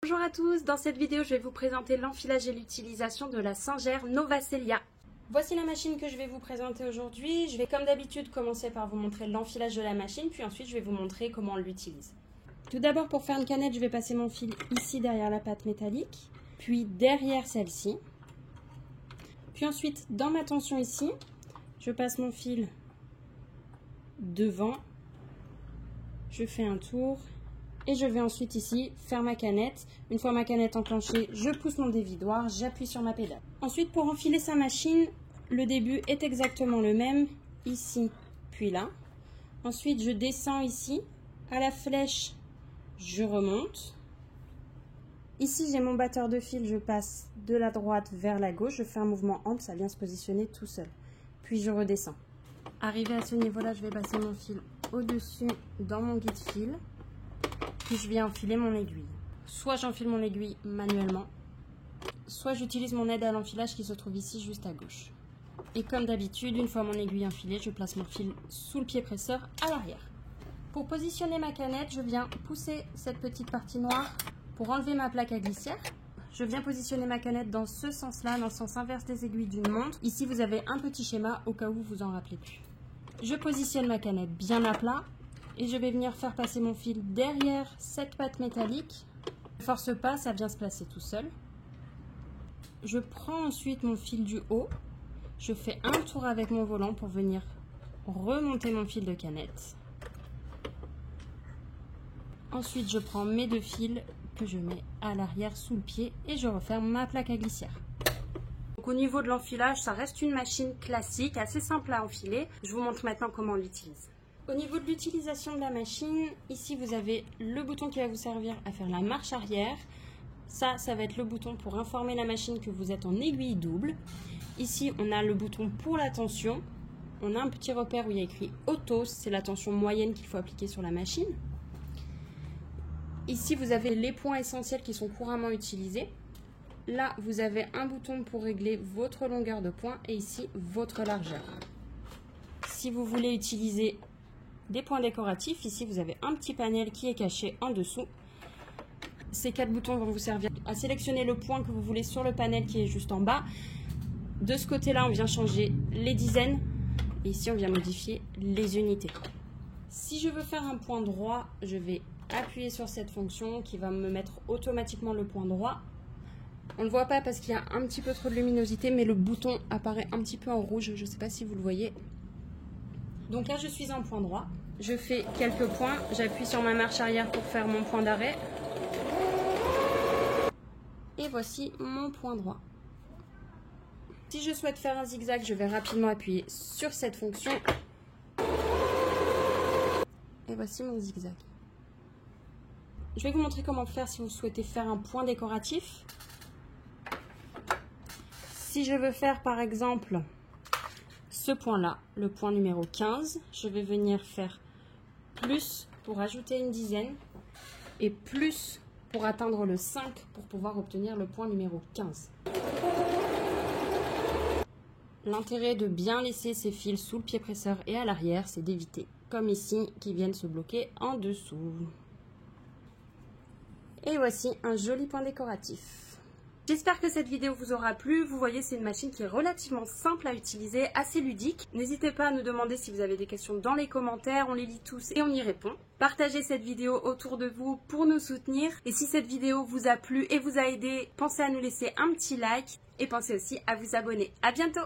Bonjour à tous, dans cette vidéo je vais vous présenter l'enfilage et l'utilisation de la Singer Novacelia. Voici la machine que je vais vous présenter aujourd'hui. Je vais comme d'habitude commencer par vous montrer l'enfilage de la machine, puis ensuite je vais vous montrer comment on l'utilise. Tout d'abord pour faire une canette, je vais passer mon fil ici derrière la pâte métallique, puis derrière celle-ci. Puis ensuite dans ma tension ici, je passe mon fil devant, je fais un tour. Et je vais ensuite ici faire ma canette. Une fois ma canette enclenchée, je pousse mon dévidoir, j'appuie sur ma pédale. Ensuite, pour enfiler sa machine, le début est exactement le même, ici puis là. Ensuite, je descends ici, à la flèche, je remonte. Ici, j'ai mon batteur de fil, je passe de la droite vers la gauche, je fais un mouvement entre, ça vient se positionner tout seul. Puis je redescends. Arrivé à ce niveau-là, je vais passer mon fil au-dessus dans mon guide-fil. Puis je viens enfiler mon aiguille. Soit j'enfile mon aiguille manuellement, soit j'utilise mon aide à l'enfilage qui se trouve ici juste à gauche. Et comme d'habitude, une fois mon aiguille enfilée, je place mon fil sous le pied presseur à l'arrière. Pour positionner ma canette, je viens pousser cette petite partie noire pour enlever ma plaque à glissière. Je viens positionner ma canette dans ce sens-là, dans le sens inverse des aiguilles d'une montre. Ici, vous avez un petit schéma au cas où vous vous en rappelez plus. Je positionne ma canette bien à plat. Et je vais venir faire passer mon fil derrière cette pâte métallique. Je ne force pas, ça vient se placer tout seul. Je prends ensuite mon fil du haut. Je fais un tour avec mon volant pour venir remonter mon fil de canette. Ensuite, je prends mes deux fils que je mets à l'arrière sous le pied et je referme ma plaque à glissière. Donc, au niveau de l'enfilage, ça reste une machine classique, assez simple à enfiler. Je vous montre maintenant comment on l'utilise. Au niveau de l'utilisation de la machine, ici vous avez le bouton qui va vous servir à faire la marche arrière. Ça va être le bouton pour informer la machine que vous êtes en aiguille double. Ici, on a le bouton pour la tension. On a un petit repère où il y a écrit auto, c'est la tension moyenne qu'il faut appliquer sur la machine. Ici, vous avez les points essentiels qui sont couramment utilisés. Là, vous avez un bouton pour régler votre longueur de poing et ici, votre largeur. Si vous voulez utiliser des points décoratifs, ici vous avez un petit panel qui est caché en dessous. Ces 4 boutons vont vous servir à sélectionner le point que vous voulez sur le panel qui est juste en bas. De ce côté-là, on vient changer les dizaines et ici on vient modifier les unités. Si je veux faire un point droit, je vais appuyer sur cette fonction qui va me mettre automatiquement le point droit. On ne le voit pas parce qu'il y a un petit peu trop de luminosité, mais le bouton apparaît un petit peu en rouge, je ne sais pas si vous le voyez. Donc là, je suis en point droit. Je fais quelques points. J'appuie sur ma marche arrière pour faire mon point d'arrêt. Et voici mon point droit. Si je souhaite faire un zigzag, je vais rapidement appuyer sur cette fonction. Et voici mon zigzag. Je vais vous montrer comment faire si vous souhaitez faire un point décoratif. Si je veux faire par exemple ce point-là, le point numéro 15, je vais venir faire plus pour ajouter une dizaine et plus pour atteindre le 5 pour pouvoir obtenir le point numéro 15. L'intérêt de bien laisser ces fils sous le pied presseur et à l'arrière, c'est d'éviter, comme ici, qu'ils viennent se bloquer en dessous. Et voici un joli point décoratif. J'espère que cette vidéo vous aura plu. Vous voyez, c'est une machine qui est relativement simple à utiliser, assez ludique. N'hésitez pas à nous demander si vous avez des questions dans les commentaires, on les lit tous et on y répond. Partagez cette vidéo autour de vous pour nous soutenir. Et si cette vidéo vous a plu et vous a aidé, pensez à nous laisser un petit like et pensez aussi à vous abonner. À bientôt!